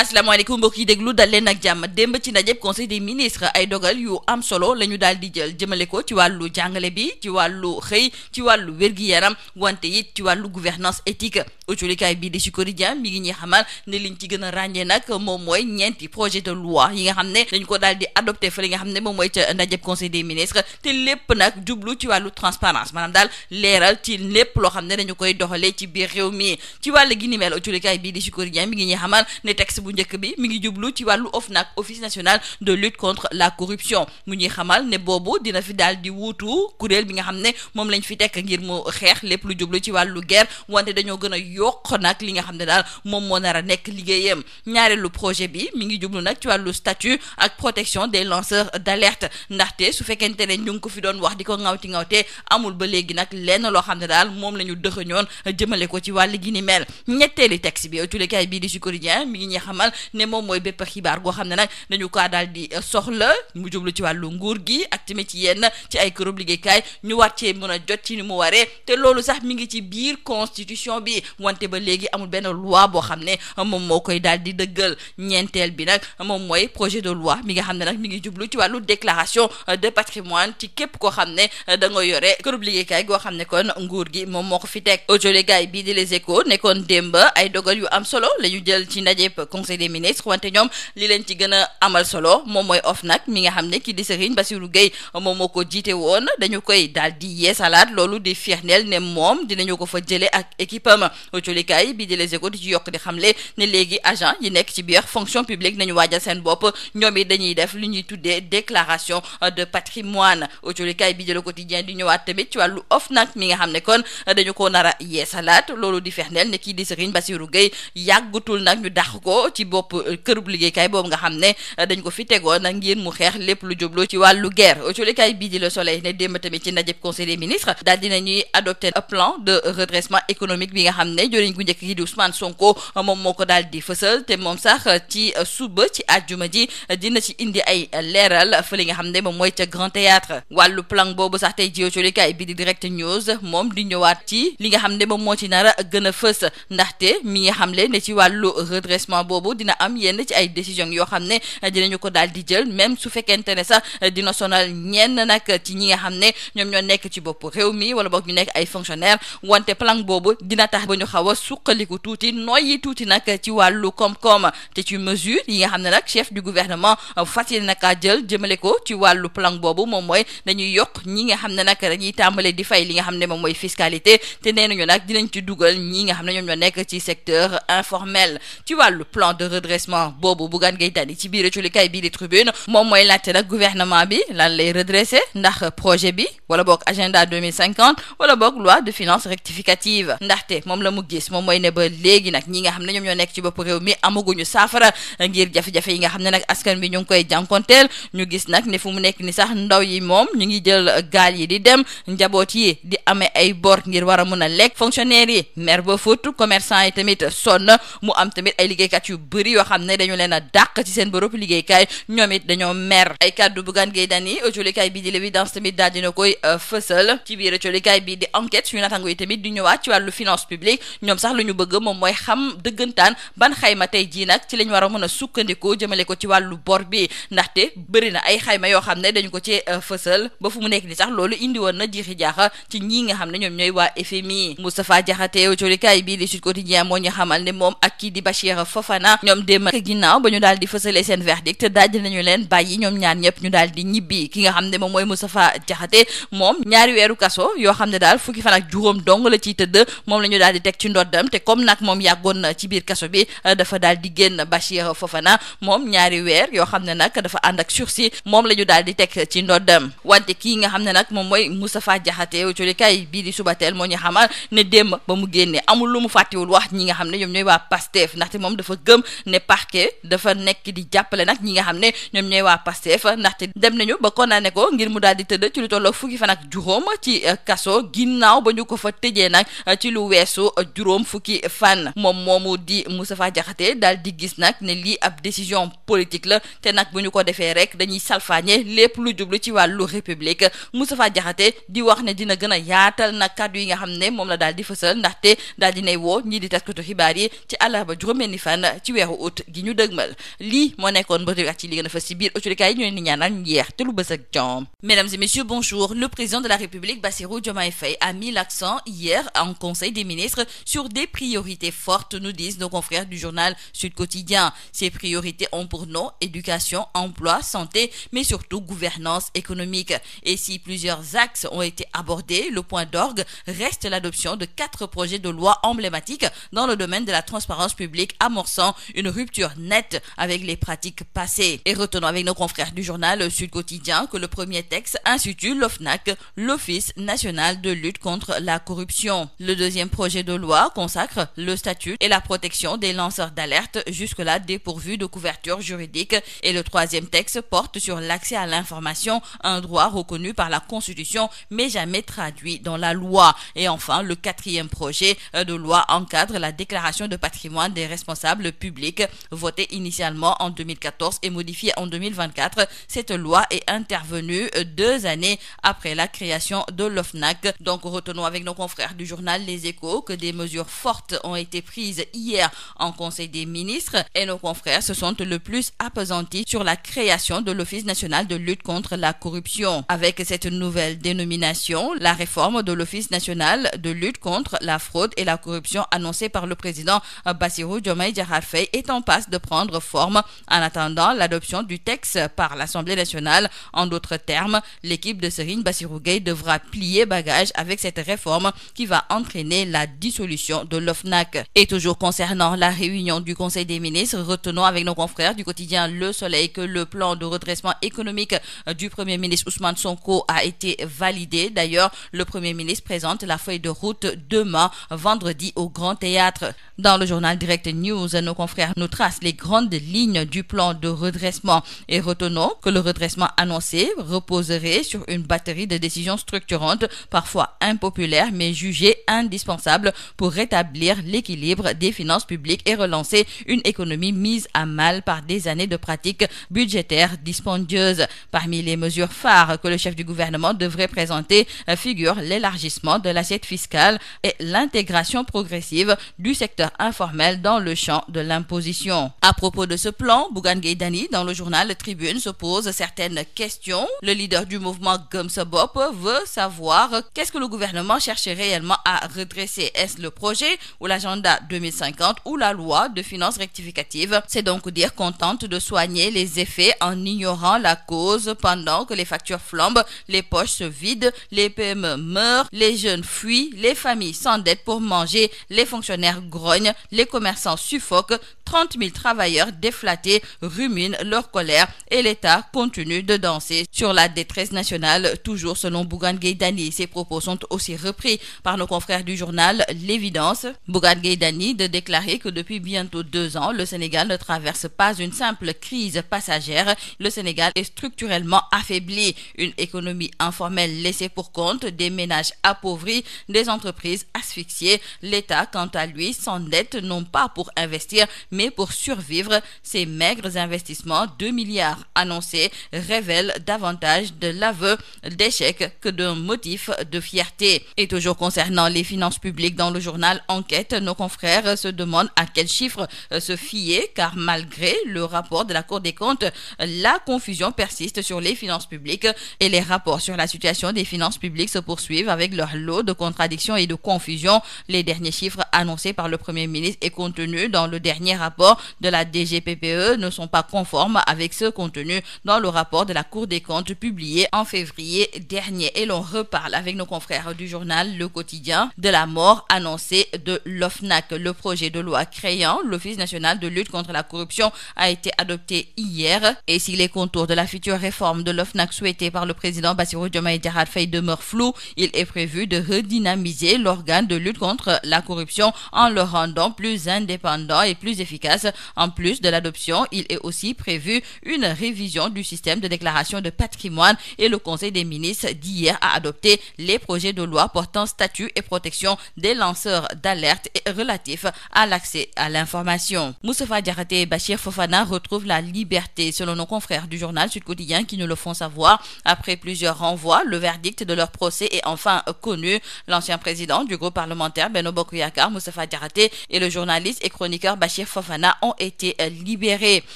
asalaamaaleykum mbokk yi déglu dal leen ak jàmm démb ci ndajeb conseil des ministres ay dogal yu am solo la ñu daal di jël jëmale ko ci wàllu jàngale bi ci wàllu xëy ci wàllu wér-gi-yaram wante it ci wàllu gouvernance éthique autolikaay bii di ci quotidien mi ngi ñuy xamal ne liñ ci gën a ràññee nag moom mooy ñeenti projet de loi yi nga xam ne dañ ko daal di adopté fa li nga xam ne moom mooy ca ndajeb conseil des ministres te lépp nag jublu ci wàllu transparence maanaam daal leeral ci lépp loo xam ne dañu koy doxalee ci biir réew mi ci wàll gi ni mel autolikaay bii di ci quotidien mi ngi ñuy xamal ne texte bu njëkk bi mi ngi jublu ci wàllu OFNAC office national de lutte contre la corruption mu ñuy xamal ne boobu dina fi daal di wuutu kuréel bi nga xam ne moom lañ fi tekk ngir mu xeex lépp lu jublu ci wàllu guerre wante dañoo gën a yokk nag li nga xam ne daal moom moo nar a nekk liggéeyam ñaareelu projet bi mi ngi jublu nag ci wàllu statut ak protection des lanceurs d'alerte ndaxte su fekkente ne ñu ngi ko fi doon wax di ko ŋawte amul ba léegi nag lenn loo xam ne daal moom la ñu dëxëñoon jëmale ko ci wàll gi ni mel ñetteeli texte bi autolikaay bii di ci quotidien mi ngi ñuy xamal ne moom mooy bépp xibaar goo xam ne nag dañu kaa daal di soxla mu jublu ci wàllu nguur gi ak tamit ci yenn ci ay kërub liggéeykaay ñu war cee mën a jot ci ni mu waree te loolu sax mi ngi ci biir constitution bi wante ba léegi amul benn loi boo xam ne moom moo koy daal di dëggal ñeenteel bi nag moom mooy projet de loi mi nga xam ne nag mi ngi jublu ci wàllu déclaration de patrimoine ci képp koo xam ne da nga yore kërub liggéeykaay goo xam ne kon nguur gi moom moo ko fi teg autolikaay bii di Les Échos nekkoon démb ay dogal yu am solo la ñu jël ci ndajeb conseil des ministres wante ñoom li leen ci gën a amal solo moom mooy OFNAC mi nga xam ne kii di Serigne Bassirou Gueye moom moo ko jiite woon dañu koy daal di yeesalaat loolu di firndeel ne moom dinañu ko fa jëlee ak équipe am autolikaay bii di Les Échos di ci yokk di xamle ne léegi agent yi nekk ci biir fonction publique nañu waajal seen bopp ñoom it dañuy def li ñuy tuddee déclaration de patrimoine autolikaay bii di Le Quotidien di ñëwaat tamit ci wàllu OFNAC mi nga xam ne kon dañu ko nar a yeesalaat loolu di firndeel ne kii di Serigne Bassirou Gueye yàggutul nag ñu dàq ko ci bopp kërub liggéeykaay boobu nga xam ne dañ ko fi tegoon ngir mu xeex lépp lu jublu ci wàllu guerre autolikaay bii di Le Soleil ne démb tamit ci ndajeb conseil des ministres daal dinañuy adopté un plan de redressement économique bi nga xam ne joriñ gu njëkk gi di Ousmane Sonko moom moo ko daal di fësal te moom sax ci suba ci àjjuma ji dina ci indi ay leeral fa li nga xam ne moom mooy ca Grand Théâtre wàllu plan boobu sax tey ji autolikaay bii di Direct News moom di ñëwaat ci li nga xam ne moom moo ci nar a gën a fës ndaxte mi nga xam le ne ci wàllu redressement boobu dina am yenn ci ay décision yoo xam ne dinañu ko daal di jël même su fekkente ne sax dina sonal ñenn nag ci ñi nga xam ne ñoom ñoo nekk ci bopp réew mi wala boog ñu nekk ay fonctionnaire wante plan boobu dina tax ba ñu xaw a suqaliku tuuti noyyi tuuti nag ci wàllu koom-koom te ci mesure yi nga xam ne nag chef du gouvernement fas yéene naka jël jëmale ko ci wàllu plan boobu moom mooy dañuy yokk ñi nga xam ne nag dañuy tàmbale di fay li nga xam ne moom mooy fiscalité te nee nañu nag dinañ ci dugal ñi nga xam ne ñoom ñoo nekk ci secteur informel ci wàllu plan de redressement boobu Bougane Gueye Dany ci biir autolikaay bii di Tribune moom mooy laajte nag gouvernement bi lan lay redresser ndax projet bi wala boog agenda 2050 wala boog loi de finances rectificative ndaxte moom la mu gis moom mooy ne ba léegi nag ñi nga xam ne ñoom ñoo nekk ci bopp réew mi amaguñu saafara ngir jafe-jafe yi nga xam ne nag askan bi ñu ngi koy jànkonteel ñu gis nag ne fu mu nekk ni sax ndaw yi moom ñu ngi jël gaal yi di dem njaboot yi di amee ay bor ngir war a mun a lekk fonctionnaire yi mer ba fut commerçant yi tamit sonn mu am tamit ay liggéeykat yu bëri yoo xam ne dañu leen a dàq ci seen bërëb liggéeykaay ñoom it dañoo mer ay kàddu Bougane Gueye Dany autolikaay bi di l'évidence tamit daal dina koy fësal ci biir autolikaay bi di enquête suñu natango yi tamit di ñëwaat ci wàllu finance publique ñoom sax lu ñu bëgg moom mooy xam dëggantaan ban xayma tey jii nag ci lañ war a mën a sukkandikoo jëmale ko ci wàllu bor bi ndaxte bëri na ay xayma yoo xam ne dañu ko ci fësal ba fu mu nekk ni sax loolu indi woon na jiixi jaaxa ci ñi nga xam ne ñoom ñooy waa FMI Moustapha Diakhaté autolikaay bii di Sud Quotidien moo ñu xamal ne moom ak kii di Bachir Fofana ñoom démb ak ginnaaw ba ñu daal di fësalee seen verdict daal dinañu leen bàyyi ñoom ñaar ñëpp ñu daal di ñibbi ki nga xam ne moom mooy Moustapha Diakhaté moom ñaari weeru kaso yoo xam ne daal fukki fan ak juróom dong la ciy tëdd moom la ñu daal di teg ci ndoddam te comme nag moom yàggoon na ci biir kaso bi dafa daal di génn Bachir Fofana moom ñaari weer yoo xam ne nag dafa ànd ak sursis moom la ñu daal di teg ci ndoddam wante kii nga xam ne nag moom mooy Moustapha Diakhaté autolikaay bii di Subatel moo ñu xamal ne démb ba mu génnee amul lu mu fàttewul wax ñi nga xam ne ñoom ñooy waa Pastef ndaxte moom dafa gëm ne parquet dafa nekk di jàppale nag ñi nga xam ne ñoom ñooy waa Pastef ndaxte dem nañu ba condamné ko ngir mu daal di tëdd ci lu tolloo fukki fan ak juróom ci kaso ginnaaw ba ñu ko fa tëjee nag ci lu weesu juróom fukki fan. moom moomu di Moustapha Diakhaté daal di gis nag ne lii ab décision politique la te nag bu ñu ko defee rek dañuy salfaañe lépp lu jublu ci wàllu république. Moustapha Diakhaté di wax ne dina gën a yaatal nag kàddu yi nga xam ne moom la daal di fësal ndaxte daal di nay woo ñii di taskatu xibaar yi ci àllarba juróom-benni fan ci weeru août gi ñu dëgmal. lii moo nekkoon ba ci li gën a fës ci biir autorité yi ñu leen di ñaanal njeex te lu bës ak jàmm. Mesdames et messieurs, bonjour. Le président de la République, Bassirou Diomaye Faye, a mis l'accent hier en Conseil des ministres sur des priorités fortes, nous disent nos confrères du journal Sud Quotidien. Ces priorités ont pour nom éducation, emploi, santé, mais surtout gouvernance économique. Et si plusieurs axes ont été abordés, le point d'orgue reste l'adoption de 4 projets de loi emblématiques dans le domaine de la transparence publique, amorçant une rupture nette avec les pratiques passées. Et retenons avec nos confrères du journal Sud Quotidien que le premier texte institue l'OFNAC, l'Office national de lutte contre la corruption. Le deuxième projet de loi consacre le statut et la protection des lanceurs d'alerte, jusque-là dépourvus de couverture juridique. Et le troisième texte porte sur l'accès à l'information, un droit reconnu par la Constitution mais jamais traduit dans la loi. Et enfin, le quatrième projet de loi encadre la déclaration de patrimoine des responsables publics, votée initialement en 2014 et modifiée en 2024. Cette loi est intervenue 2 années après la création de l'OFNAC. Donc retenons avec nos confrères du journal Les Échos que des mesures fortes ont été prises hier en Conseil des ministres et nos confrères se sont le plus appesantis sur la création de l'Office national de lutte contre la corruption. Avec cette nouvelle dénomination, la réforme de l'Office national de lutte contre la fraude et la corruption annoncée par le président Bassirou Diomaye Diakhar Faye est en passe de prendre forme en attendant l'adoption du texte par l'Assemblée nationale. En d'autres termes, l'équipe de Serigne Bassirou Gueye devra plier bagage avec cette réforme qui va entraîner la dissolution de l'OFNAC. Et toujours concernant la réunion du Conseil des ministres, retenons avec nos confrères du quotidien Le Soleil que le plan de redressement économique du Premier ministre Ousmane Sonko a été validé. D'ailleurs, le Premier ministre présente la feuille de route demain, vendredi, au Grand Théâtre. Dans le journal Direct News, nos confrères nous tracent les grandes lignes du plan de redressement et retenons que le redressement annoncé reposerait sur une batterie de décisions structurantes, parfois impopulaires mais jugées indispensables pour rétablir l'équilibre des finances publiques et relancer une économie mise à mal par des années de pratiques budgétaires dispendieuses. Parmi les mesures phares que le chef du gouvernement devrait présenter figurent l'élargissement de l'assiette fiscale et l'intégration progressive du secteur informel dans le champ de l'imposition. À propos de ce plan, Bougane Gueye Dany, dans le journal Tribune, se pose certaines questions. Le leader du mouvement Gëm Sa Bopp veut savoir qu'est-ce que le gouvernement cherche réellement à redresser. Est-ce le projet ou l'agenda 2050 ou la loi de finances rectificative? C'est donc dire qu'on tente de soigner les effets en ignorant la cause pendant que les factures flambent, les poches se vident, les PME meurent, les jeunes fuient, les familles s'endettent pour manger, les fonctionnaires grognent, les commerçants suffoquent, 30 000 travailleurs déflatés ruminent leur colère et l'État continue de danser sur la détresse nationale, toujours selon Bougane Gueye Dany. Ces propos sont aussi repris par nos confrères du journal L'Évidence. Bougane Gueye Dany de déclarer que depuis bientôt 2 ans, le Sénégal ne traverse pas une simple crise passagère. Le Sénégal est structurellement affaibli. Une économie informelle laissée pour compte, des ménages appauvris, des entreprises asphyxiées. L'État, quant à lui, s'endette non pas pour investir, mais pour survivre. Ces maigres investissements, 2 milliards annoncés, révèlent davantage de l'aveu d'échec que d'un motif de fierté. Et toujours concernant les finances publiques, dans le journal Enquête, nos confrères se demandent à quels chiffres se fier, car malgré le rapport de la Cour des comptes, la confusion persiste sur les finances publiques et les rapports sur la situation des finances publiques se poursuivent avec leur lot de contradictions et de confusion. Les derniers chiffres annoncés par le Premier ministre et contenus dans le dernier rapport de la DGPPE ne sont pas conformes avec ceux contenus dans le rapport de la Cour des comptes publié en février dernier. Et l'on reparle avec nos confrères du journal Le Quotidien de la mort annoncée de l'OFNAC. Le projet de loi créant l'Office national de lutte contre la corruption a été adopté hier. Et si les contours de la future réforme de l'OFNAC souhaitée par le président Bassirou Diomaye Diakhar Faye demeurent flous, il est prévu de redynamiser l'organe de lutte contre la corruption en le rendant plus indépendant et plus efficace. En plus de l'adoption, il est aussi prévu une révision du système de déclaration de patrimoine et le Conseil des ministres d'hier a adopté les projets de loi portant statut et protection des lanceurs lanceurs d'alerte et relatifs à l'accès à l'information. Moustapha Diakhaté et Bachir Fofana retrouvent la liberté, selon nos confrères du journal Sud Quotidien qui nous le font savoir. Après plusieurs renvois, le verdict de leur procès est enfin connu. L'ancien président du groupe parlementaire Benno Bokk Yakaar, Moustapha Diakhaté, et le journaliste et chroniqueur Bachir Fofana ont été libérés.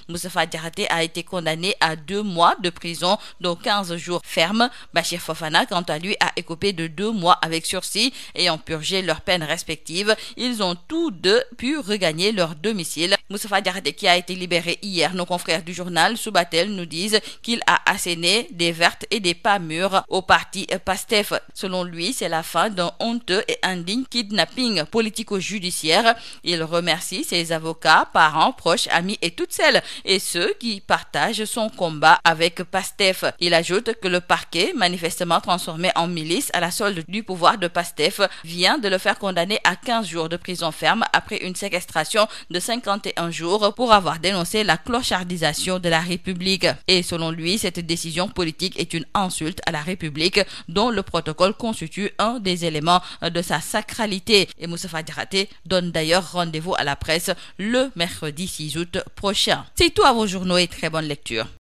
Moustapha Diakhaté a été condamné à 2 mois de prison, dont 15 jours fermes. Bachir Fofana, quant à lui, a écopé de 2 mois avec sursis. Ayant purgé leurs peines respectives, ils ont tous deux pu regagner leur domicile. Moustapha Diakhaté, qui a été libéré hier, nos confrères du journal Subatel nous disent qu'il a asséné des vertes et des pas mûres au parti PASTEF. Selon lui, c'est la fin d'un honteux et indigne kidnapping politico-judiciaire. Il remercie ses avocats, parents, proches, amis et toutes celles et ceux qui partagent son combat avec PASTEF. Il ajoute que le parquet, manifestement transformé en milice à la solde du pouvoir de PASTEF, vient de le faire condamner à 15 jours de prison ferme après une séquestration de 51 jours pour avoir dénoncé la clochardisation de la République. Et selon lui, cette décision politique est une insulte à la République dont le protocole constitue un des éléments de sa sacralité. Et Moustapha Diakhaté donne d'ailleurs rendez-vous à la presse le mercredi 6 août prochain. C'est tout à vos journaux et très bonne lecture.